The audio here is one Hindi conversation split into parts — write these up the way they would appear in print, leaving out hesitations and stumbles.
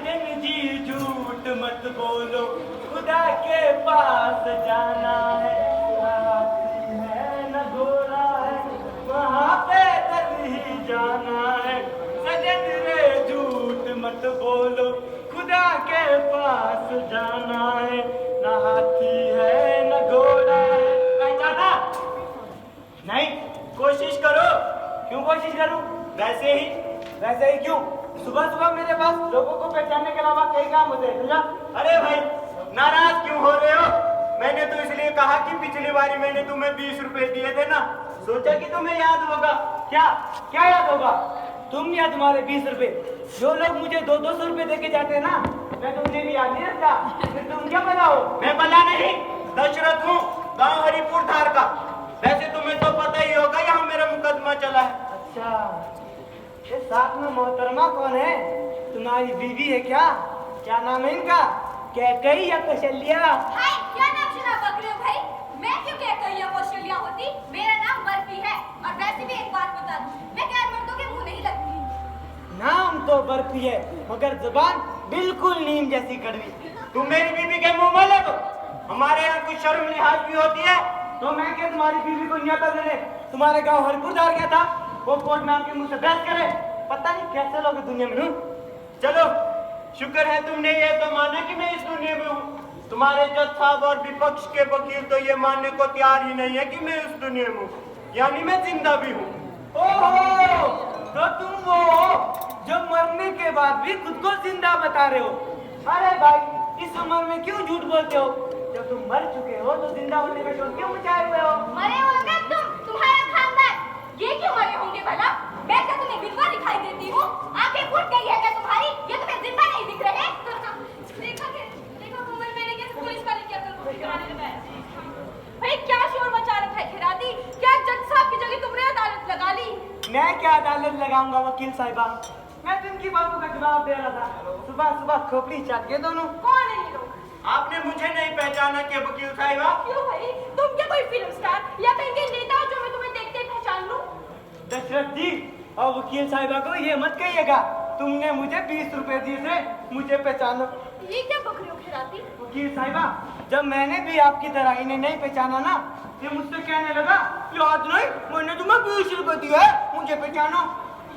सजन जी झूठ मत बोलो, खुदा के पास जाना है, ना हाथी है न घोड़ा है, वहाँ पैदल ही जाना है। सजन रे झूठ मत बोलो, खुदा के पास जाना है, ना हाथी है न घोड़ा है। पहचाना? नहीं, कोशिश करो। क्यों कोशिश करूं? वैसे ही क्यों? सुबह सुबह मेरे पास लोगों को पहचानने के अलावा कई काम होते हैं, समझा? अरे भाई, नाराज क्यों हो रहे हो? मैंने तो इसलिए कहा कि पिछली बारी मैंने तुम्हें 20 रुपए दिए थे ना, सोचा कि तुम्हें याद होगा। क्या याद होगा? तुम या तुम्हारे 20 रुपए? जो लोग मुझे 200 रुपए देके जाते हैं ना, मैं तो उन्हें भी याद नहीं रखता। फिर तुम क्या बना हो? मैं बना नहीं, दशरथ हूँ, गाँव हरिपुर धार का। वैसे तुम्हें तो पता ही होगा, यहाँ मेरा मुकदमा चला है। अच्छा, ये साथ में मोहतरमा कौन है? तुम्हारी बीवी है क्या? क्या नाम है इनका? कैकई या कौशल्या? भाई क्या नाम सुना बक रहे हो भाई? मैं क्यों कैकई या कौशल्या होती? मेरा नाम बर्फी है। और वैसे भी एक बात बता दूं, मैं गैर मर्दों के मुंह नहीं लगती। नाम तो बर्फी है, मगर जुबान बिल्कुल नीम जैसी कड़वी। तुम मेरी बीवी के मुंह में लगो। हमारे यहाँ कुछ शर्म लिहाज भी होती है। तो मैं क्या तुम्हारी बीवी को न्योता देने तुम्हारे गांव हरिपुर धार गया था? वो कोर्ट में आपके मुंह से बहस करे। पता नहीं कैसे लोग दुनिया में हूँ। चलो, शुक्र है तुमने ये तो माना कि मैं इस दुनिया में हूँ। तुम्हारे जज साहब और विपक्ष के वकील तो ये मानने को तैयार ही नहीं है कि मैं इस दुनिया में हूँ, यानी मैं जिंदा भी हूँ। ओहो, तो तुम वो हो जो मरने के बाद भी खुद को जिंदा बता रहे हो। अरे भाई, इस उम्र में क्यों झूठ बोलते हो? जब तुम मर चुके हो तो जिंदा होने का शोर क्यों मचाए हुए हो? मरे होंगे तुम्हारा खानदान। ये क्यों मरे होंगे भला? मैं क्या तुम्हें विधवा दिखाई देती हूँ? आंखें फूट गई है क्या तुम्हारी? ये तुम्हें जिंदा नहीं दिख रहे? देखा कोमल, मैंने कैसे पुलिस वाले की अकल को ठिकाने लगाया। भाई क्या शोर मचा रखा है खिरादी? क्या जज साहब की जगह तुमने अदालत लगा ली? मैं क्या अदालत लगाऊंगा वकील साहिबा? मैं तो इनकी बातों का जवाब दे रहा था। सुबह सुबह खोपड़ी चाट के दोनों। कौन है ये लोग? आपने मुझे नहीं पहचाना क्या वकील साहिबा? क्यों भाई, तुम क्या कोई फिल्म स्टार या कहीं के नेता हो जो मैं तुम्हें देखते ही पहचान लूं? दशरथ जी और वकील साहिबा को ये मत कहिएगा, तुमने मुझे 20 रुपए दिए थे, मुझे पहचानो। ये क्या बक रहे हो खिरादी? वकील साहिबा, जब मैंने भी आपकी तरह इन्हें नहीं पहचाना ना, ये मुझसे कहने लगा, याद नहीं मैंने तुम्हें 20 रुपए दिए है, मुझे पहचानो।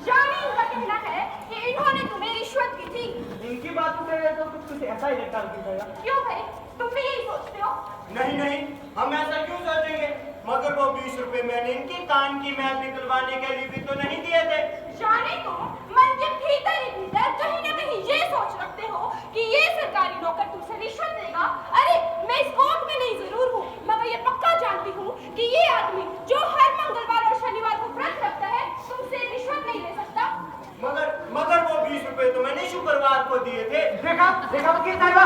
यानी इनका कहना है कि इन्होंने तुम्हें रिश्वत दी थी। इनकी बातों से तो कुछ ऐसा ही लगता है। क्यों भाई, तुम भी यही सोचते हो? नहीं, हम ऐसा क्यों सोचेंगे? मगर वो 20 रुपए मैंने इनके कान की मैल निकलवाने के लिए भी तो नहीं दिए थे। जाने तुम मन के भीतर ही भीतर कहीं न कहीं ये सोच रखते हो कि ये सरकारी नौकर तुमसे रिश्वत देगा। अरे मैं इस कोर्ट में नहीं जरूर हूँ, मगर ये पक्का जानती हूँ कि ये आदमी जो हर मंगलवार और शनिवार को व्रत रखता है, तुमसे रिश्वत नहीं ले सकता। मगर वो 20 रुपए तो मैंने शुक्रवार को दिए थे। देखा वकील साहिबा,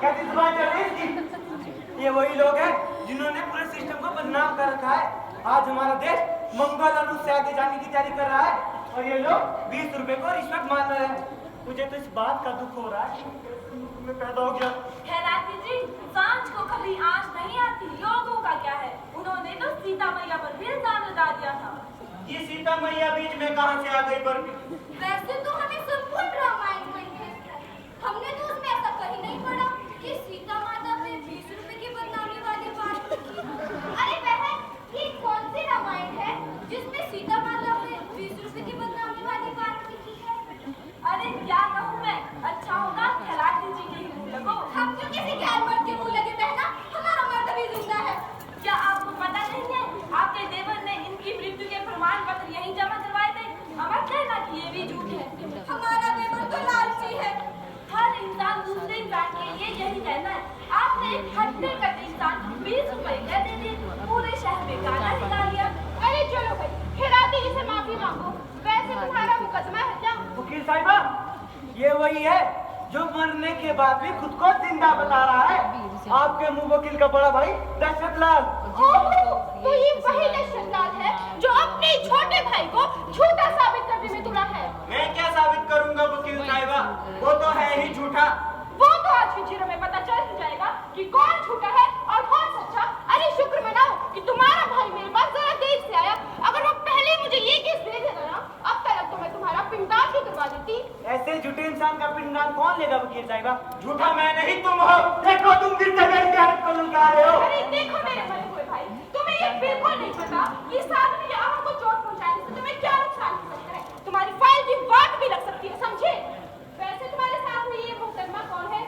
कैसी जुबान चल रही है इसकी? ये वही लोग हैं जिन्होंने पूरे सिस्टम को बदनाम कर रखा है। आज हमारा देश मंगोल और रूस से आगे जाने की तैयारी कर रहा है और ये लोग 20 रुपए को रिश्वत मान रहे हैं। मुझे तो इस बात का दुख हो रहा है, मैं पैदा हो गया। खैराती जी, सांझ को कभी आंच नहीं आती, लोगों का क्या है? उन्होंने तो सीता मैया पर भी इल्जाम लगा दिया था। ये सीता मैया बीच में कहाँ से आ गई? पर वैसे तो हमें संपूर्ण रामायण में हमने तो उसमें ऐसा कहीं नहीं पढ़ा कि सीता माता पे 20 रुपए की बदनामी वाली बात की। अरे बहन, ये कौन सी रामायण है जिसमें सीता माता पे 20 रुपए की बदनामी वाली बात लिखी है? अरे क्या कहूँ मैं, अच्छा होगा खिलाड़ी जी के मुंह लगो। हम क्यों किसी गैर मर्द के मुंह लगे बहना? हमारा मर्द भी जिंदा है। क्या आपको पता नहीं है, आपके देवर ने इनकी मृत्यु के प्रमाण पत्र यहीं जमा करवाए थे? हमारा कहना कि ये भी झूठ है। हमारा देवर तो लालची है। हर इंसान दूसरे इंसान के लिए यही कहना है। आपने एक हट्टे कट्टे इंसान 20 रुपए दे दिए, पूरे शहर में गाना निकाल लिया। अरे चलो भाई, खिराती जी से माफी मांगो। वैसे तुम्हारा मुकदमा है क्या? वकील साहिबा, ये वही है जो मरने के बाद भी खुद को जिंदा बता रहा है। आपके मुंह वकील का बड़ा भाई दशरथ लाल। ओहो, तो ये वही दशरथ लाल है जो अपने छोटे भाई को झूठा साबित करने में तुला है। मैं क्या साबित करूंगा वकील साहिबा, वो तो है ही झूठा। वो तो आज फिजिरो में पता चल ही जाएगा कि कौन झूठा है और कौन सच्चा। अरे शुक्र मनाओ कि तुम्हारा भाई मेरे पास जरा देर से आया। अगर वो पहले मुझे ये केस दे देता ना, अब तक तो मैं तुम्हारा पिंडाल भी करवा देती। ऐसे ऐसे झूठे इंसान का पिंडदान कौन लेगा वकील साहिबा? झूठा मैं नहीं तुम हो। देखो तुम किस जगह की हालत को ललका रहे हो। अरे देखो मेरे मरे हुए भाई, तुम्हें ये बिल्कुल नहीं पता कि साथ में यहाँ को चोट पहुँचाने से तुम्हें क्या नुकसान हो सकता है। तुम्हारी फाइल की वाट भी लग सकती है, समझे? वैसे तुम्हारे साथ में ये मुकदमा कौन है?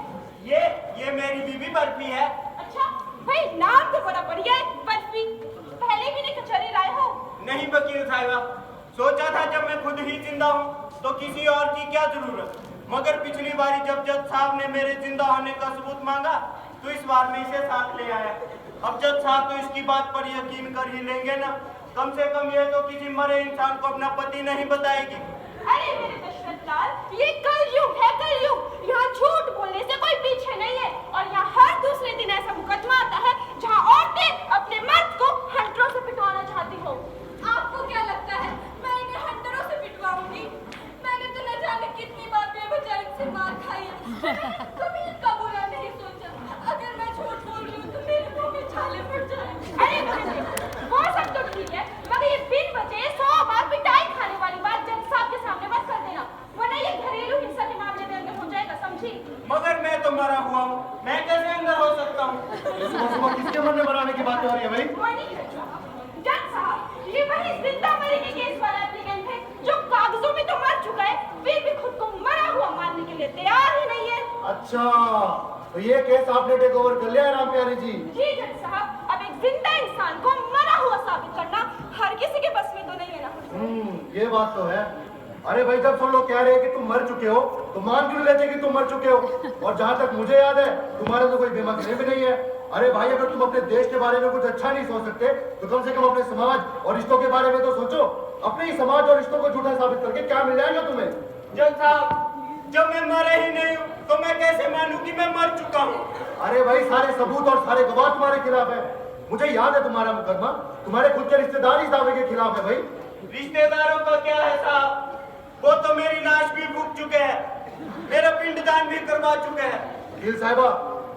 ये मेरी बीवी बर्फी है। अच्छा भाई, नाम तो बड़ा बढ़िया है, बर्फी। पहले भी नहीं कचहरी लाए हो? नहीं वकील साहिबा, सोचा था जब मैं खुद ही जिंदा हूँ तो किसी और की क्या जरूरत, मगर पिछली बारी जब जज साहब ने मेरे जिंदा होने का सबूत मांगा तो इस बार मैं इसे साथ ले आया। अब जज साहब तो इसकी बात पर यकीन कर ही लेंगे ना, कम से कम ये तो किसी मरे इंसान को अपना पति नहीं बताएगी। अरे मेरे दशरथ लाल, ये कलयुग है, कलयुग। यहाँ झूठ बोलने से कोई पीछे नहीं है और यहाँ हर दूसरे दिन ऐसा मुकदमा आता है जहाँ औरतें अपने मर्द को हंटरों से पिटवाना चाहती हो। आपको क्या लगता है मैं इन्हें हंटरों से पिटवाऊंगी? मैंने तो न जाने कितनी बार बेवजह इनसे मार खाई है। कभी इनका बुरा नहीं सोचा। अगर मैं झूठ बोल रही हूँ तो मेरे मुंह में छाले पड़ जाएंगे। अरे वो सब तो ठीक है, मगर ये बिन वजह 100 बार पिटाई खाने वाली बात जज साहब के सामने मत कर देना, वरना ये घरेलू हिंसा के मामले में अंदर हो जाएगा, समझी? मगर मैं तो मरा हुआ हूँ, मैं कैसे अंदर हो सकता हूँ? सुबह सुबह किसके मन में बनाने की बात हो रही है भाई? मनी जज साहब, ये वही जिंदा मरे के केस वाला एप्लीकेंट है जो कागजों में तो मर चुका है, फिर भी खुद को मरा हुआ मानने के लिए तैयार ही नहीं है। अच्छा, तो ये केस आपने टेक ओवर कर लिया है राम प्यारी जी? जी जज साहब, अब एक जिंदा इंसान को मरा हुआ साबित करना हर किसी के बस में तो नहीं है ना। ये बात तो है। अरे भाई, जब सब लोग कह रहे हैं कि तुम मर चुके हो तो मान क्यों लेते कि तुम मर चुके हो? और जहाँ तक मुझे याद है तुम्हारा तो कोई बीमा क्लेम भी नहीं है। अरे भाई, अगर तुम अपने देश के बारे में कुछ अच्छा नहीं सोच सकते तो कम से कम अपने समाज और रिश्तों के बारे में तो सोचो। अपने ही समाज और रिश्तों को झूठा साबित करके क्या मिल जाएगा तुम्हें? जज साहब, जब मैं मरा ही नहीं हूँ तो मैं कैसे मानूं कि मैं मर चुका हूँ? अरे भाई, सारे सबूत और सारे गवाह तुम्हारे खिलाफ है। मुझे याद है तुम्हारा मुकदमा तुम्हारे खुद के रिश्तेदार इस दावे के खिलाफ है भाई। रिश्तेदारों का क्या है साहब, वो तो मेरी लाश भी फूंक चुके हैं, मेरा पिंडदान भी करवा चुके हैं। वकील साहिबा,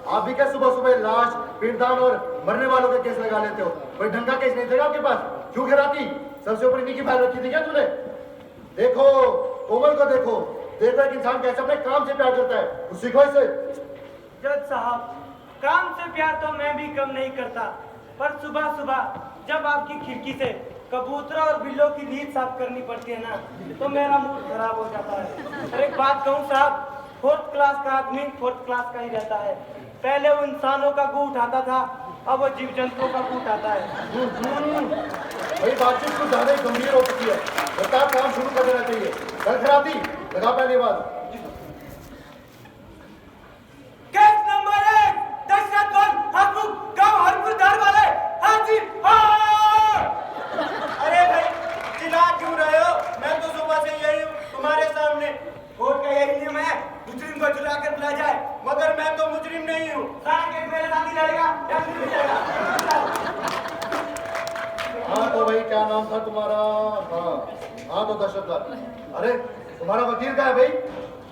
आप भी क्या सुबह सुबह लाश, पिंडदान और मरने वालों के केस लगा लेते हो? कोई ढंग का केस नहीं था आपके पास? क्यों गिराती? सबसे ऊपर इन्हीं की फाइल रखी थी क्या तूने? देखो कोमल को, देखो देखो एक इंसान कैसे अपने काम से प्यार करता है, कुछ सीखो इसे। जज साहब, काम से प्यार तो मैं भी कम नहीं करता, पर सुबह सुबह जब आपकी खिड़की से कबूतरों और बिल्लों की नींद साफ करनी पड़ती है ना, तो मेरा मूड खराब हो जाता है। और एक बात कहूँ साहब, 4th क्लास का आदमी 4th क्लास का ही रहता है। पहले वो इंसानों का गू उठाता था, अब वो जीव जंतुओं का गू उठाता है। भाई बातचीत कुछ ज्यादा ही गंभीर हो चुकी है, बता काम शुरू कर देना चाहिए। कल खराती लगा पहली बात। केस नंबर 1, दशरथ हसमुख गांव हरपुर धार वाले हाजिर। अरे भाई, चिल्ला क्यों रहे हो? मैं तो सुबह से यही हूँ तुम्हारे सामने। कोर्ट का यही नियम है, मुजरिम को चुरा कर बुला जाए, मगर मैं तो मुजरिम नहीं हूँ। सारा केस मेरे साथ ही लड़ेगा या फिर मिलेगा? हाँ तो भाई, क्या नाम था तुम्हारा? हाँ तो दशरथ लाल। अरे तुम्हारा वकील का है भाई?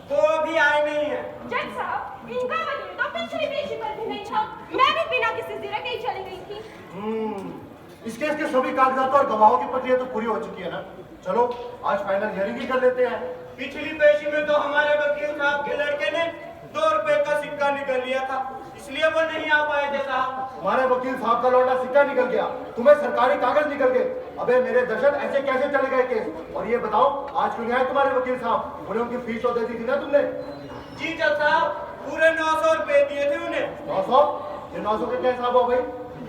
तो अभी आए नहीं है। जज साहब, इनका वकील तो पिछली पेशी पर भी नहीं था, मैं भी बिना किसी जिरह के ही चली गई थी। इस केस के सभी कागजात और गवाहों की प्रक्रिया तो पूरी हो चुकी है ना? चलो आज फाइनल हियरिंग ही कर लेते हैं। पिछली पेशी में तो हमारे वकील साहब के लड़के ने 2 रुपए का सिक्का निकल लिया था, इसलिए वो नहीं आ पाए थे साहब। तुम्हारे वकील साहब का लौटा सिक्का निकल गया, तुम्हें सरकारी कागज निकल गए। अबे मेरे दशरथ, ऐसे कैसे चले गए केस? और ये बताओ आज क्यों नहीं आए तुम्हारे वकील साहब? उन्हें उनकी फीस तो दे दी थी ना तुमने? जी जज साहब, पूरे 900 रुपए दिए थे उन्हें। 900? ये 900 का क्या हिसाब हो भाई?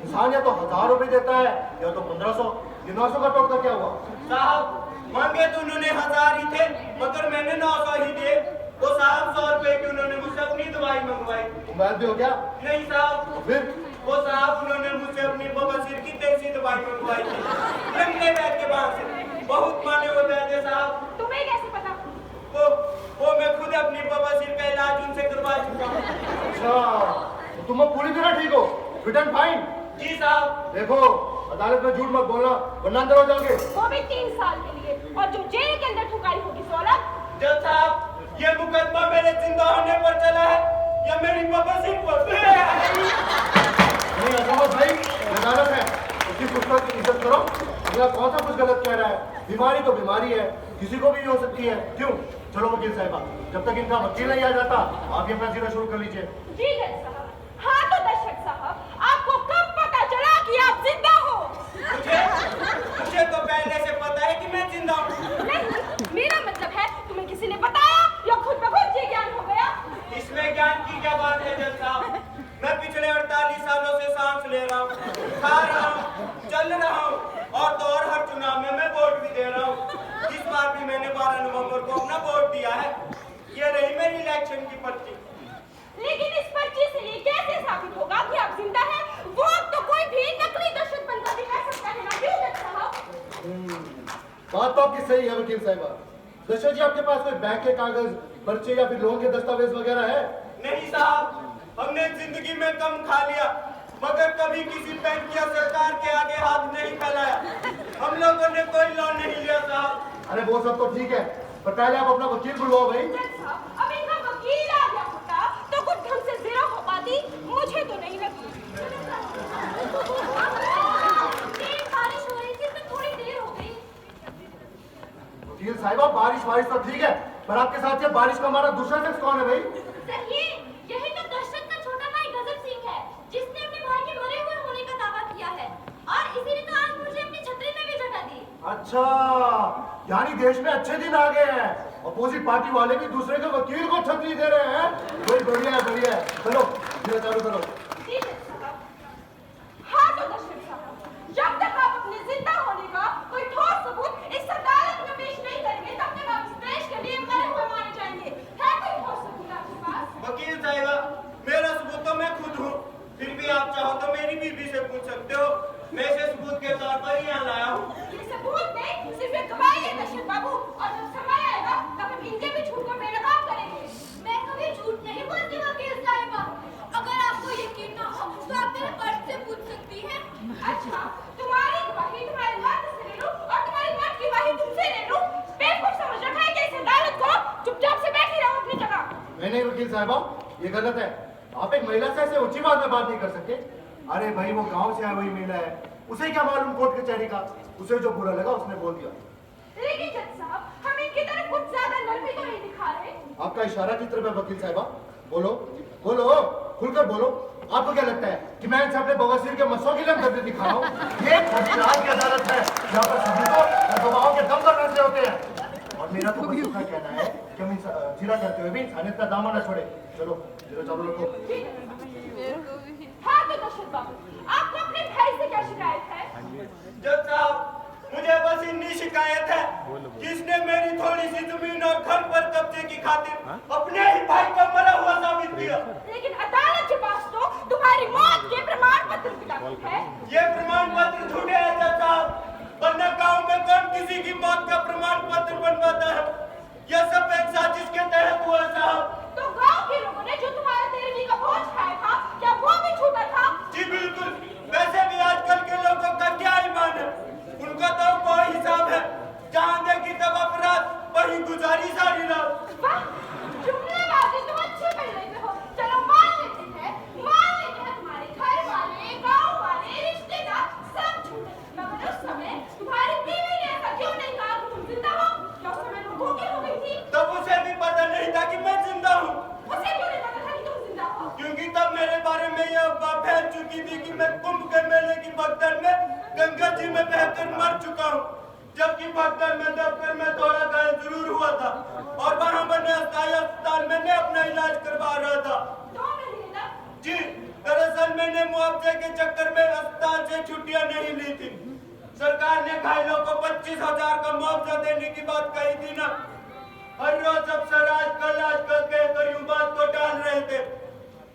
इंसान या तो 1000 रुपए देता है या तो 1500। ये 900 का टोटका क्या हुआ? साहब, मांगे तो उन्होंने 1000 ही थे, मगर मैंने 900 ही दिए। तो साहब 100 रुपए की उन्होंने मुझसे अपनी दवाई मंगवाई। मोबाइल भी हो गया? नहीं साहब, फिर वो साहब उन्होंने मुझसे अपनी बवासीर की देसी दवाई मंगवाई थी, लंबे बैठ के बाहर से। बहुत माने हुए बैठे साहब। तुम्हें कैसे पता? वो मैं खुद अपनी बवासीर का इलाज उनसे करवा चुका हूँ। अच्छा, तो तुम पूरी तरह ठीक हो? Fit and fine? जी साहब। देखो, अदालत में झूठ मत बोलना वरना अंदर हो जाओगे। वो भी 3 साल के लिए, और जो जेल के अंदर ठुकाई होगी 16। जज साहब, ये मुकदमा मेरे जिंदा होने पर चला है या मेरी बवासीर पर? नहीं अदालत भाई, अदालत है, उसकी पुस्तक की इज्जत करो। यहाँ कौन सा कुछ गलत कह रहा है? बीमारी तो बीमारी है, किसी को भी हो सकती है। क्यों? चलो वकील साहिबा, जब तक इनका वकील नहीं आ जाता आप ये फैसला शुरू कर लीजिए। जी जज साहब। हाँ तो दर्शक साहब, आपको कब पता चला कि आप जिंदा हो? मुझे तो पहले से पता है कि मैं जिंदा हूँ। नहीं, मेरा मतलब है तुम्हें किसी ने बताया या खुद ब खुद ये ज्ञान हो गया? इसमें ज्ञान की क्या बात है जज साहब? मैं पिछले 48 सालों से सांस ले रहा हूँ, खा रहा हूँ, चल रहा हूँ और तो और हर चुनाव में मैं वोट भी दे रहा हूँ। इस बार भी मैंने 12 नवंबर को अपना वोट दिया है। ये रही मेरी इलेक्शन की पर्ची। लेकिन इस पर्ची से ये कैसे साबित होगा कि आप जिंदा हैं? वोट तो कोई भी नकली दशरथ बनकर भी कर सकता है ना, क्यों जज साहब? बात तो आपकी सही है वकील साहिबा। दशरथ जी, आपके पास कोई बैंक के कागज, पर्चे या फिर लोन के दस्तावेज वगैरह है? नहीं साहब, हमने जिंदगी में कम खा लिया मगर कभी किसी बैंक या सरकार के आगे हाथ नहीं फैलाया। हम लोगों ने कोई लोन नहीं लिया साहब। अरे वो सब तो ठीक है, पर पहले आप अपना वकील बुलवाओ भाई। जज साहब, अब इनका वकील आ गया होता तो कुछ ढंग से जिरा हो पाती, मुझे तो नहीं लगती। तेज बारिश हो रही थी तो थोड़ी देर हो गई। वकील साहिबा, बारिश तो ठीक है, पर आपके साथ ये बारिश का हमारा दूसरा शख्स कौन है भाई? सर यही तो दशरथ का छोटा भाई गजब सिंह है, जिसने अपने भाई के मरे हुए होने का दावा किया है और इसीलिए तो आज मुझे अपनी छतरी में भी जगह दी। अच्छा, यानी देश में अच्छे दिन आ गए हैं। अपोजिट पार्टी वाले भी दूसरे के वकील को छतरी दे रहे हैं। वही बढ़िया है, बढ़िया है। चलो ये चालू करो। जी जज साहब। हाँ तो दशरथ साहब, जब तक आप अपने जिंदा होने का कोई ठोस सबूत इस अदालत में पेश नहीं करेंगे तब तक आप इस देश के लिए मरे हुए माने जाएंगे। है कोई ठोस सबूत आपके पास? वकील साहिबा, मेरा सबूत तो मैं खुद हूँ, फिर भी आप चाहो तो मेरी बीवी से पूछ सकते हो। मैं इसे सबूत के तौर पर यहाँ लाया हूँ। ये सबूत नहीं, सिर्फ एक गवाही है दशरथ बाबू, और जब समय आएगा तब हम इनके भी झूठ को बेनकाब करेंगे। मैं कभी झूठ नहीं बोलती वकील साहिबा। अगर आपको यकीन ना हो तो आप मेरे पर्स से पूछ सकती हैं। अच्छा, तुम्हारी गवाही तुम्हारे मर्द से ले लूं और तुम्हारी मर्द की गवाही तुमसे ले लूं? बेवकूफ समझ रखा है कि इस अदालत को? चुपचाप से बैठी रहो अपनी जगह। नहीं वकील साहिबा, ये गलत है। आप एक महिला से ऐसे ऊंची बात में बात नहीं कर सकते। अरे भाई, वो गांव से आई हुई महिला है, उसे क्या मालूम कोर्ट कचहरी का? उसे जो बुरा लगा उसने बोल दिया। लेकिन जज साहब, हम इनकी तरफ कुछ ज्यादा नरमी तो नहीं दिखा रहे। आपका इशारा किस तरफ है वकील साहिबा? बोलो बोलो, खुलकर बोलो। आपको क्या लगता है कि मैं इनसे अपने बवासीर के मसों के लिए हमदर्दी दिखा रहा हूँ? ये खतरनाक की अदालत है, यहाँ पर सबूतों और गवाहों के दम पर फैसले होते हैं। और मेरा तो बस इतना कहना है कि हम जिला करते हुए भी इंसानियत का दामन न छोड़े। चलो चालू रखो। हाँ तो दशरथ बाबू, आपको अपने भाई से क्या शिकायत है? जज साहब, मुझे बस इतनी शिकायत है कि इसने मेरी थोड़ी सी जमीन और घर पर कब्जे की खातिर अपने ही भाई को मरा हुआ साबित किया। लेकिन अदालत के पास तो तुम्हारी मौत के प्रमाण पत्र भी है। ये प्रमाण पत्र झूठे हैं जज साहब, वरना गांव में कौन किसी की मौत का प्रमाण पत्र बनवाता है? यह सब एक साजिश के तहत हुआ साहब। तो गांव के लोगों ने जो तुम्हारा 13वीं का भोज खाया था, क्या वो भी झूठा था? जी बिल्कुल। वैसे भी आजकल के लोगों का क्या ईमान है, उनका तो कोई हिसाब है। जहाँ देखी तब अपराध, वही गुजारी सारी रात। वाह, जुमलेबाजी तुम अच्छे कर लेते हो। चलो मान लेते हैं तुम्हारे घर वाले, गांव वाले, रिश्तेदार सब झूठे। मगर उस समय तुम्हारी बीवी ने ऐसा क्यों नहीं कहा कि तुम जिंदा हो? क्या उस समय वो भूखी हो गई थी? तब उसे भी पता नहीं था कि मैं जिंदा हूँ। उसे क्यों नहीं पता था कि तुम जिंदा हो? क्योंकि तब मेरे बारे में यह अफवाह फैल चुकी थी कि मैं कुंभ के मेले की भगदड़ में गंगा जी में बहकर मर चुका हूँ। जबकि भगदड़ में दबकर मैं थोड़ा घायल जरूर हुआ था और वहाँ बने अस्थायी अस्पताल में मैं अपना इलाज करवा रहा था। 2 महीने तक? जी, दरअसल मैंने मुआवजे के चक्कर में अस्पताल से छुट्टियां नहीं ली थी। सरकार ने घायलों को 25,000 का मुआवजा देने की बात कही थी ना। हर रोज अफसर आजकल कहकर यूं बात को टाल रहे थे।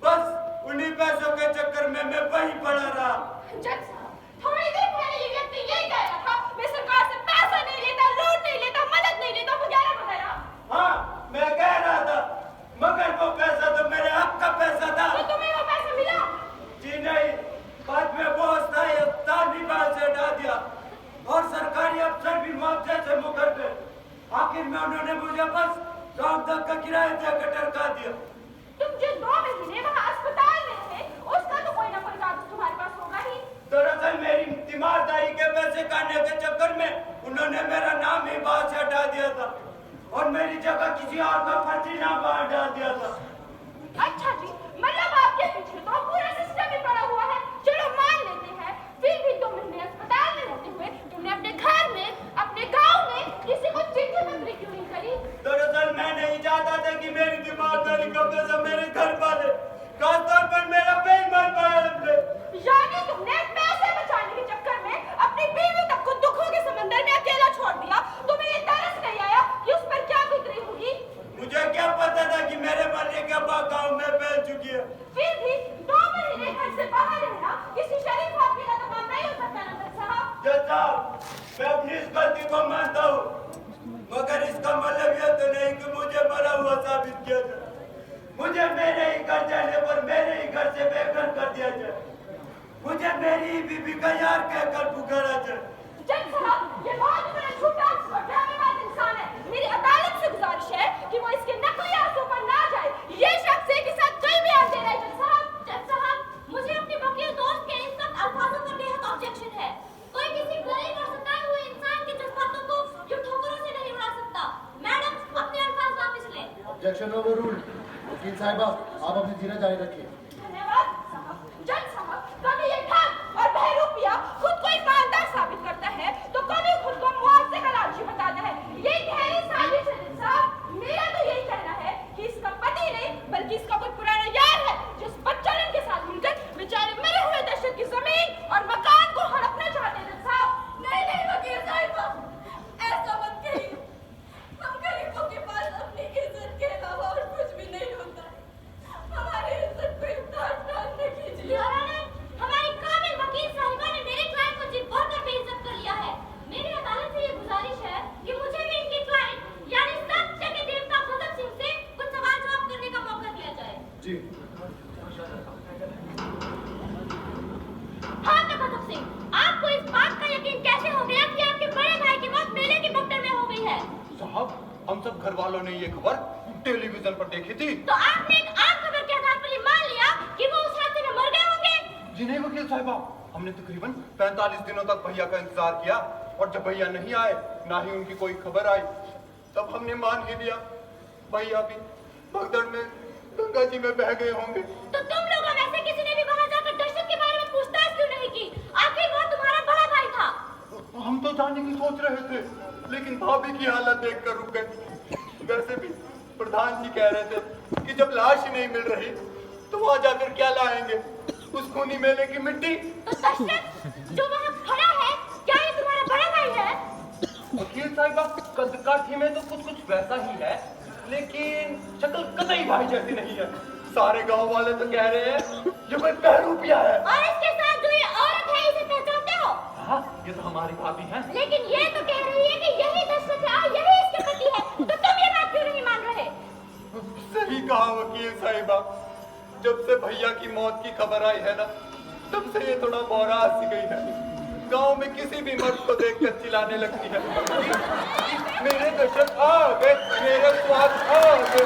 बस उन्हीं पैसों के चक्कर में मैं वहीं पड़ा रहा। जज साहब, थोड़ी देर पहले ये व्यक्ति यही कह रहा था, मैं सरकार से पैसा नहीं लेता, लूट नहीं लेता, मदद नहीं लेता, वगैरह। हाँ, मैं कह रहा था, मगर वो पैसा तो मेरे हक का पैसा था। तो तुम्हें वो पैसा मिला? जी नहीं, बाद में वो अस्थायी अस्पताल भी बाहर से हटा दिया और सरकारी अफसर भी मुआवजे से मुकर गए। आखिर में उन्होंने मुझे बस गांव तक का किराया देकर टरका दिया। तुम जो 2 महीने वहाँ अस्पताल में थे, उसका तो कोई ना कोई कागज तुम्हारे पास होगा ही। दरअसल मेरी तीमारदारी के पैसे सिखाने के चक्कर में उन्होंने मेरा नाम ही बाहर से हटा दिया था और मेरी जगह किसी और का फर्जी नाम बाहर डाल दिया था। अच्छा जी, मतलब आपके पीछे तो पूरा सिस्टम ही पड़ा हुआ है। चलो मान लेते हैं, फिर भी 2 महीने अस्पताल में रहते हुए तुमने अपने घर में, अपने गांव में किसी को चिट्ठी पत्री क्यों नहीं करी? दरअसल मैं नहीं चाहता था कि मेरी दिमागदारी कब्जे से मेरे घर वाले, खासतौर पर मेरा बेईमान भाई ले। यानी तुमने पैसे बचाने के चक्कर में अपनी बीवी तक को दुखों के समंदर में अकेला छोड़ दिया। तुम्हें ये तरस नहीं आया कि उस पर क्या गुजरी होगी? मुझे क्या पता था कि मेरे मरने के बाद गाँव में फैल चुकी है। फिर भी 2 महीने घर से बाहर रहना किसी शरीफ आदमी का तो काम नहीं हो सकता ना सर साहब। जज साहब, मैं अपनी इस गलती को मानता हूँ, मगर इसका मतलब यह तो नहीं कि मुझे मरा हुआ साबित किया जाए। मुझे मेरे ही घर जाने पर मेरे ही घर से बेघर कर दिया जाए। मुझे मेरी ही बीबी का यार कहकर पुकारा जाए। जज साहब, ये बहुत बड़ा झूठा और ड्रामेबाज इंसान है। मेरी अदालत से गुजारिश है कि वो इसके नकली आंसू पर ना जाए। ये शख्स एक के साथ कई बयान दे रहा है। जज साहब, मुझे अपने वकील दोस्त के इन सब अल्फाजों पर बेहद ऑब्जेक्शन है। कोई किसी गरीब और सताए हुए इंसान के जज्बातों को यूं ठोकरों से नहीं उड़ा सकता। मैडम, अपने अल्फाज वापस लें। Objection overruled. वकील साहिबा, आप अपनी धीरज जारी रखिए। धन्यवाद साहब। जज साहब, कभी ये ठग और बहरूपिया खुद को ईमानदार साबित करता है तो कभी खुद को मुआवजे का लालची बताता है। ये गहरी साजिश है जज साहब। मेरा तो यही कहना है कि इसका पति नहीं बल्कि इसका कोई पुराना यार है जो इस बच्चन के साथ मिलकर बेचारे मरे हुए दहशत की जमीन और मकान को हड़पना चाहते हैं। जज साहब, नहीं वकील साहिबा, ऐसा मत कहिए। हम गरीबों के पास अपनी इज्जत के अलावा और कुछ भी नहीं होता है। हमारी इज्जत को इम्तिहान न कीजिए। हमारी काबिल वकील साहिबा ने मेरे क्लाइंट को जी भरकर बेइज्जत कर लिया है। मेरी अदालत से ये गुजारिश है कि मुझे भी इनके क्लाइंट यानी सत्य के देवता भगत सिंह से कुछ सवाल जवाब करने का मौका दिया जाए। जी। हाँ भगत सिंह, आपको इस बात का यकीन कैसे हो गया कि आपके बड़े भाई की मौत मेले की भगदड़ में हो गई है? साहब, हम सब घर वालों ने ये खबर टेलीविजन पर देखी थी। तो आपने एक आम खबर के आधार पर ये मान लिया कि वो उस हादसे में मर गए होंगे? जी नहीं वकील साहिबा, हमने तकरीबन 45 दिनों तक भैया का इंतजार किया और जब भैया नहीं आए, ना ही उनकी कोई खबर आई, तब हमने मान ही लिया भैया भी भगदड़ में गंगा जी में बह गए होंगे। तो तुम लोगों में से किसी ने भी वहां जाकर दहशत के बारे में पूछताछ क्यों नहीं की? आखिर वो तुम्हारा बड़ा भाई था। हम तो जाने की सोच रहे थे, लेकिन भाभी की हालत देखकर रुक गए। वैसे भी प्रधान जी कह रहे थे कि जब लाश ही नहीं मिल रही तो वहां जाकर क्या लाएंगे, उस खूनी मेले की मिट्टी। तो दहशत जो वहां खड़ा है, क्या ये तुम्हारा बड़ा भाई है? वकील साहिबा, कद काठी में तो कुछ कुछ वैसा ही है, लेकिन शक्ल कतई भाई जैसी नहीं है। सारे गांव वाले तो कह रहे हैं ये कोई बहरूपिया है। और इसके साथ जो ये औरत है, इसे पहचानते हो? हाँ, ये तो हमारी भाभी है। लेकिन ये तो कह रही है कि यही दहशत है और यही इसके पति है। तो तुम ये बात क्यों नहीं मान रहे? सही कहा वकील साहिबा, जब से भैया की मौत की खबर आई है ना, तब से ये थोड़ा बौरा सी गई है। गांव में किसी भी मर्द को देखकर चिल्लाने लगती है कि मेरे दशक आ गए, मेरे स्वाद आ गए।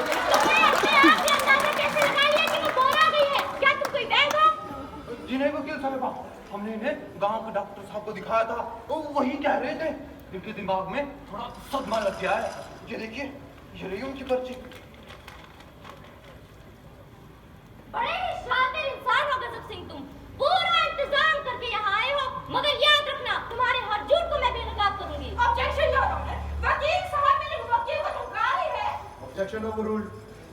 कैसे लगाइए कि वो बोरा गई है? क्या तुम कोई वैद हो? जी नहीं वकील साहिबा, हमने इन्हें गांव के डॉक्टर साहब को दिखाया था, वो वही कह रहे थे इनके दिमाग में थोड़ा सदमा लग गया है। ये देखिए, ये रही उनकी पर्ची। बड़े ही शातिर इंसान हो गजब सिंह तुम। पूरा इंतजाम करके यहाँ आए हो, मगर याद रखना तुम्हारे हर झूठ को मैं बेनकाब करूंगी। Objection your honour. वकील साहब ने वकील को धमका ही है। Objection overruled.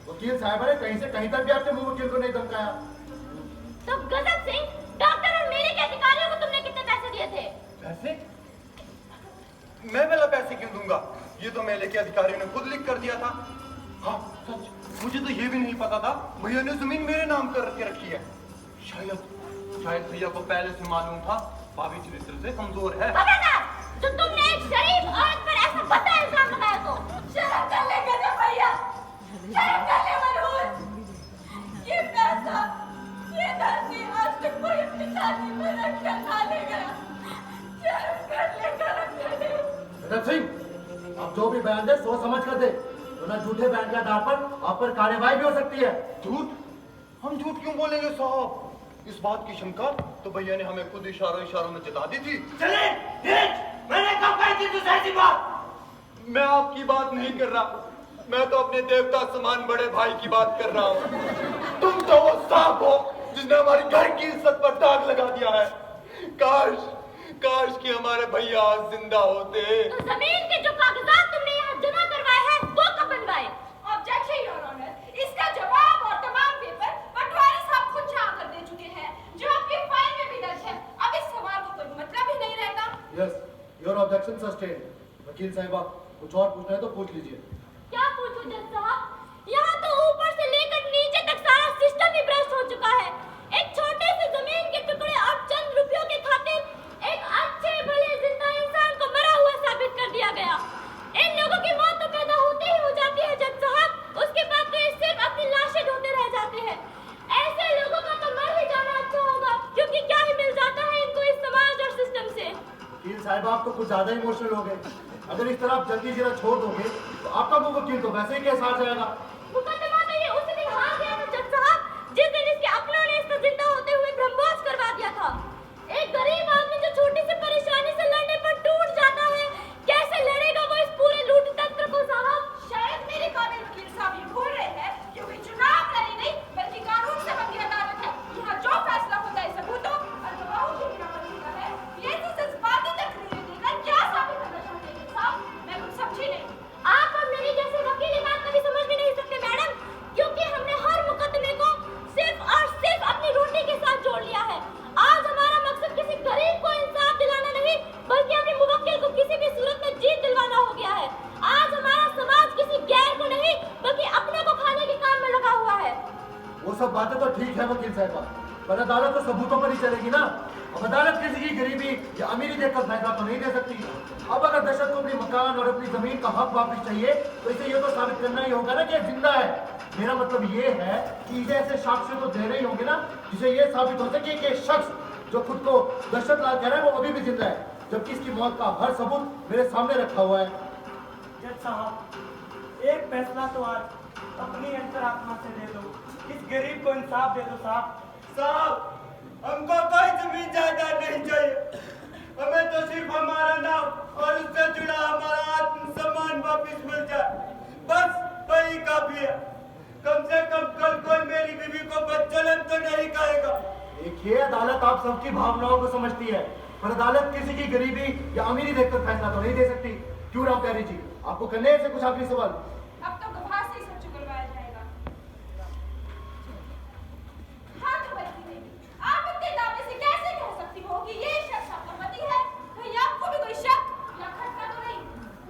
वकील साहिबा ने कहीं से कहीं तक भी आपके मुंह वकील को नहीं धमकाया। तो गजब सिंह, डॉक्टर और मेरे के अधिकारियों को तुमने कितने पैसे दिए थे? पैसे? मैं वाला पैसे क्यों दूंगा? ये तो मेले के अधिकारियों ने खुद लिख कर दिया था। हाँ सच, मुझे तो ये भी नहीं पता था भैया ने जमीन मेरे नाम कर के रखी है। शायद भैया को पहले से मालूम था भाभी चरित्र से कमजोर है। खबरदार, जो तुमने एक शरीफ औरत पर ऐसा भद्दा इल्जाम लगाया तो शर्म कर ले गजब भैया, शर्म कर ले मनोज। ये पैसा, ये धरती आज तक कोई अपनी छाती पर रख कर खा ले गया। शर्म कर ले, शर्म कर ले। गजब सिंह, आप जो भी बयान दे सोच समझ कर दे, वरना झूठे बयान के आधार पर आप पर कार्रवाई भी हो सकती है। झूठ? हम झूठ क्यों बोलेंगे साहब? इस बात की शंका तो भैया ने हमें खुद इशारों इशारों में जता दी थी। चले नीरज, मैंने कब कही थी तुझसे ऐसी बात? मैं आपकी बात नहीं कर रहा, मैं तो अपने देवता समान बड़े भाई की बात कर रहा हूँ। तुम तो वो सांप हो जिसने हमारे घर की इज्जत पर दाग लगा दिया है। काश कि हमारे भैया आज जिंदा होते। तो जमीन के जो कागजात तुमने यहाँ जमा करवाए हैं वो कब बनवाए? ऑब्जेक्शन योर ऑनर, इसका जवाब और तमाम पेपर पटवारी साहब खुद जमा कर दे चुके हैं, जो आपकी फाइल में भी दर्ज है। अब इस सवाल को कोई मतलब ही नहीं रहता। Yes, your objection sustained. वकील साहिबा, कुछ और पूछना है तो पूछ लीजिए। क्या पूछूं जज साहब? यहाँ तो ऊपर से लेकर नीचे तक सारा सिस्टम ही भ्रष्ट हो चुका है। एक छोटे से जमीन के टुकड़े और चंद रुपयों के खातिर एक अच्छे भले जिंदा इंसान को मरा हुआ साबित कर दिया गया। इन लोगों की मौत तो पैदा होते ही हो जाती है जज साहब, उसके बाद तो ये सिर्फ अपनी लाशें ढोते रह जाते हैं। ऐसे लोगों का तो मर ही जाना अच्छा होगा, क्योंकि क्या ही मिल जाता है इनको इस समाज और सिस्टम से। वकील साहिबा, आप तो कुछ ज्यादा इमोशनल हो गए। अगर इस तरह आप जल्दी जरा छोड़ दोगे तो आपका मुंह वकील तो वैसे ही कैसा आ जाएगा। मुकदमा तो ये उसी दिन हार गया था जज साहब, जिस दिन इसके अपनों ने इसका जिंदा होते हुए ब्रह्मोस करवा दिया था। एक गरीब आदमी जो छोटी सी परेशानी से लड़ने पर टूट जाता है, कैसे लड़ेगा वो इस पूरे लूट तंत्र को साहब? शायद मेरे काबिल वकील साहब ये भूल रहे हैं कि कोई चुनाव लड़ी नहीं बल्कि कानून से बनती अदालत है। यहाँ जो फैसला होता है सबूतों और गवाहों की बिना पर होता है। ये ऐसी जज्बाती तकरीरें देकर क्या साबित करना चाहते हैं साहब? मैं कुछ समझी नहीं। आप और मेरी जैसे वकील बात कभी समझ भी नहीं सकते मैडम, क्योंकि हमने हर मुकदमे को सिर्फ और सिर्फ अपनी रोटी के साथ जोड़ लिया है। आज हमारा मकसद किसी गरीब को इंसाफ दिलाना नहीं, बल्कि अपने मुवक्किल को किसी भी सूरत में जीत दिलवाना हो गया है। आज हमारा समाज किसी गैर को नहीं बल्कि अपने को खाने के काम में लगा हुआ है। वो सब बातें तो ठीक है वकील साहिबा, पर अदालत तो सबूतों पर ही चलेगी ना। अब अदालत किसी की गरीबी या अमीरी देखकर फैसला तो नहीं दे सकती। अब अगर दशरथ को अपनी मकान और अपनी जमीन का हक वापस चाहिए तो इसे ये तो साबित करना ही होगा ना कि जिंदा है। मेरा मतलब ये है कि इसे ऐसे साक्ष्य तो देने ही होंगे ना जिसे ये साबित हो सके कि शख्स जो खुद को दशरथ लाल कह रहा है वो अभी भी जिंदा है, जबकि इसकी मौत का हर सबूत मेरे सामने रखा हुआ है। जज साहब, एक फैसला तो आज अपनी अंतरात्मा से दे दो, इस गरीब को इंसाफ दे दो साहब। साहब, हमको कोई जमीन जायदाद नहीं चाहिए, हमें तो सिर्फ हमारा नाम और उससे जुड़ा हमारा आत्म सम्मान वापिस मिल जाए, बस वही काफी है। कम से कम कल कोई मेरी बीवी को बदचलन तो नहीं कहेगा। देखिए, अदालत आप सबकी भावनाओं को समझती है, पर अदालत किसी की गरीबी या अमीरी देखकर फैसला तो नहीं दे सकती। क्यों राम प्यारी जी, आपको करने हैं कुछ आखिरी सवाल? अब तो गवाह से ही सब चुकलवाया जाएगा। हाँ तो बच्ची बेटी, आप इतने दावे से कैसे कह सकती हो कि ये शख्स आपका पति है? कहीं आपको भी कोई शक या खटका तो नहीं?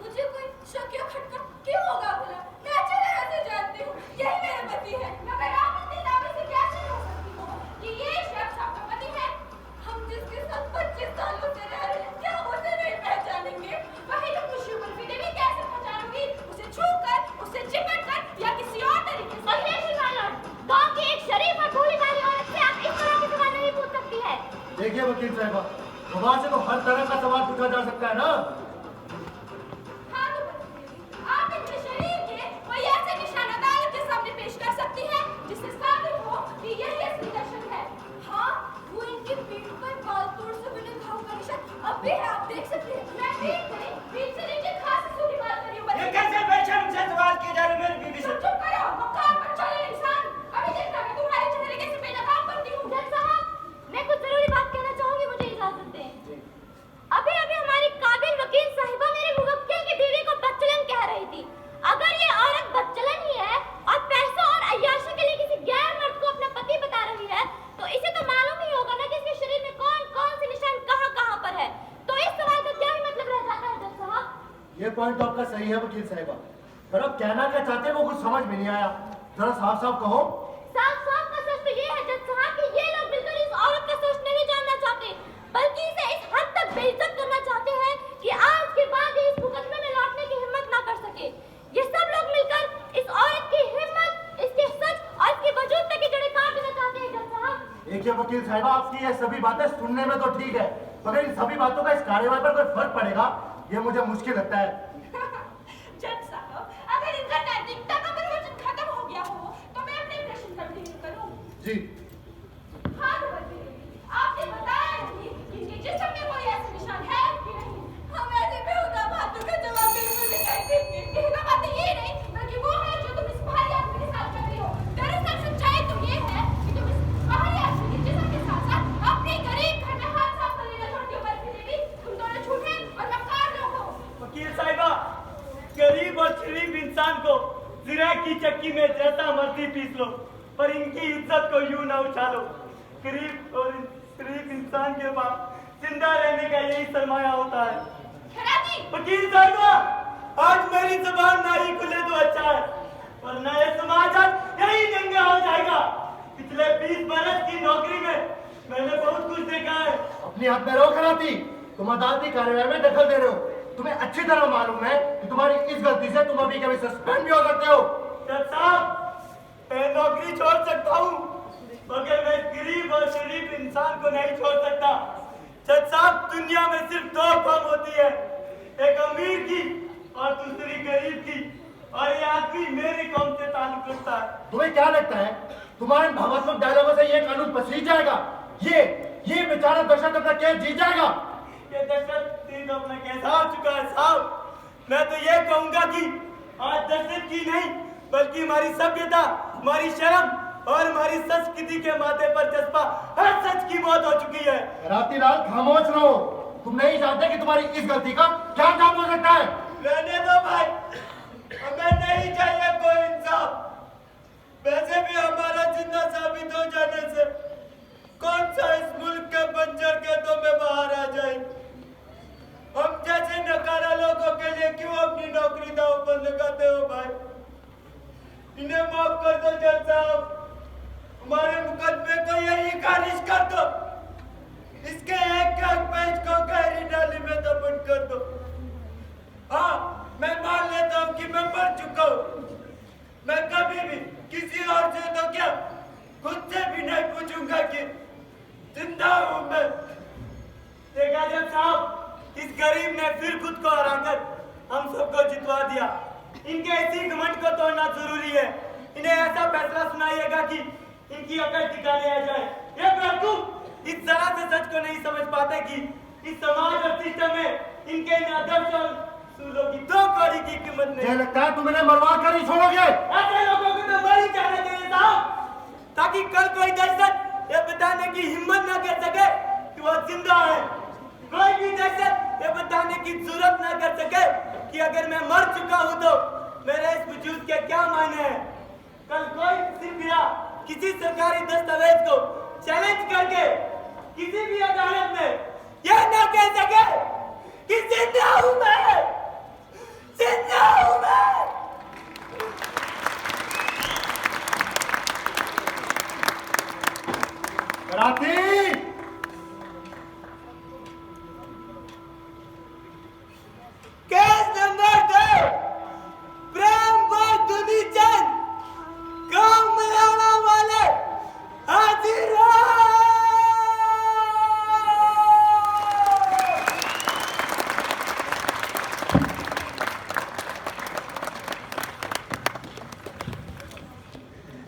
मुझे कोई शक या खटका क्यों होगा भला? मैं अच्छी तरह से जानती हूँ यही मेरा पति है। मगर आप इतने दावे से कैसे कह सकती हो कि ये शख्स आपका पति है? हम जिसके साथ 25 सालों से रह रहे हैं, क्या उसे नहीं पहचानेंगे? वही तो खुशी कुल्फी देवी कैसे पहचानोगी? उसे छूकर, उसे चिपटकर या किसी और तरीके से? महेश मालूम, गांव की एक शरीफ और भोली भाली औरत से आप इस तरह के सवाल नहीं पूछ सकती है। देखिए वकील साहिबा, गवाह से तो हर तरह का सवाल पूछा जा सकता है ना। हाँ तो बच्ची बेटी, आप इतने शरीर के कोई ऐसे निशान अदालत के सामने पेश कर सकती है जिससे साबित हो कि यही असली दर्शन है। हाँ, वो इनके पीठ पर बाल तोड़ से बने घाव का निशान अब भी है, आप देख सकते हैं। मैं पीठ नहीं, पीठ से नीचे खास सूखी बात करी हूँ बच्ची। ये कैसे बेशर्म से सवाल किए जा रहे मेरी बीवी से? चुप करो, मकान पर चले इंसान। अभी देखना मैं तुम्हारे चेहरे कैसे बेनकाब करती हूँ। जज साहब, मैं कुछ जरूरी बात कहना चाहूंगी, मुझे इजाजत दें। अभी अभी हमारी काबिल वकील साहिबा मेरे मुवक्किल की बीवी को बदचलन कह रही थी। अगर ये औरत बदचलन ही है और पैसों और अय्याशी के लिए किसी गैर मर्द को अपना पति बता रही है, तो इसे तो मालूम ही होगा ना कि इसके शरीर में कौन कौन से निशान कहाँ पर है। तो इस सवाल का क्या ही मतलब रह जाता है जज साहब? ये पॉइंट तो आपका सही है वकील साहिबा, पर अब कहना क्या चाहते हैं वो कुछ समझ में नहीं आया। जरा साफ साफ कहो। साफ साफ का सच तो ये है जज साहब कि ये लोग बिल्कुल इस औरत का सच नहीं जानना चाहते, बल्कि इसे इस हद तक बेइज्जत करना चाहते हैं कि आज के बाद ये इस मुकदमे में लौटने की हिम्मत ना कर सके। ये सब लोग मिलकर इस औरत की हिम्मत, इसके सच और इसके वजूद तक की जड़ें काट देना चाहते हैं जज साहब। देखिए वकील साहिबा, आपकी ये सभी बातें सुनने में तो ठीक है, मगर इन सभी बातों का इस कार्यवाही पर कोई फर्क पड़ेगा ये मुझे मुश्किल लगता है। जज साहब, अगर इनका नैतिकता का प्रवचन खत्म हो गया हो तो मैं अपने प्रश्न कंटिन्यू करूं। जी। हाँ तो शरीफ इंसान को जिरा की चक्की में जैसा मर्जी पीस लो, पर इनकी इज्जत को यूं ना उछालो। गरीब और शरीफ इंसान के पास जिंदा रहने का यही सरमाया होता है। खराबी वकील साहब, आज मेरी जुबान ना ही खुले तो अच्छा है, वरना ये समाज आज यही दंगा हो जाएगा। पिछले 20 बरस की नौकरी में मैंने बहुत कुछ देखा है। अपनी हाथ में रहो खराती, तुम अदालती कार्रवाई में दखल दे रहे हो। तुम्हें अच्छी तरह मालूम है कि तुम्हारी इस गलती से तुम अभी कभी सस्पेंड भी हो सकते हो। जज साहब, मैं नौकरी छोड़ सकता हूँ, मगर मैं गरीब और शरीफ इंसान को नहीं छोड़ सकता। जज साहब, दुनिया में सिर्फ 2 कौम होती है, एक अमीर की और दूसरी गरीब की, और ये आदमी मेरी कौम से ताल्लुक रखता है। तुम्हें क्या लगता है तुम्हारे भावात्मक डायलॉगों से ये कानून पसीज जाएगा? ये बेचारा दशरथ अपना केस जीत जाएगा। ये दशरथ सिंह अपना केस हार चुका है साहब। मैं तो ये कहूंगा कि आज दशरथ की नहीं, बल्कि हमारी सभ्यता, हमारी शर्म और हमारी संस्कृति के माथे पर जज्बा हर सच की मौत हो चुकी है। रातीलाल, खामोश रहो। तुम नहीं जानते कि तुम्हारी इस गलती का क्या अंजाम हो सकता है। रहने दो भाई, हमें नहीं चाहिए कोई इंसाफ। वैसे भी हमारा जिंदा साबित हो जाने से कौन सा इस मुल्क के बंजर खेतों में बाहर आ जाए। हम जैसे नकारा लोगों के लिए क्यों अपनी नौकरी दांव पर लगाते हो भाई? इन्हें माफ कर दो जज साहब, हमारे मुकदमे को यही खारिज कर दो। इसके एक पेज को गहरी नाली में दफन कर दो। हाँ, मैं मान लेता हूँ कि मैं मर चुका हूँ। मैं कभी भी किसी और से तो क्या, खुद से भी नहीं पूछूंगा कि जिंदा हूँ मैं। देखा जब साहब, इस गरीब ने फिर खुद को हराकर हम सबको जितवा दिया। इनके इसी घमंड को तोड़ना जरूरी है। इन्हें ऐसा फैसला सुनाइएगा कि इनकी अकल ठिकाने आ जाए। ये बेवकूफ इस जरा से सच को नहीं समझ पाते कि इस समाज और सिस्टम में इनके इन आदर्श और सूलों की 2 कौड़ी की कीमत नहीं। मुझे लगता है तुम इन्हें मरवा कर ही छोड़ोगे। ऐसे लोगों को तो मर ही जाना चाहिए साहब, ताकि कल कोई दहशत ये बताने की हिम्मत न कर सके कि वो जिंदा है। कोई भी दहशत ये बताने की जरूरत न कर सके कि अगर मैं मर चुका हूँ तो मेरे इस वजूद के क्या मायने हैं। कल कोई सिर्फ किसी सरकारी दस्तावेज को चैलेंज करके किसी भी अदालत में यह न कह सके कि जिंदा हूँ मैं।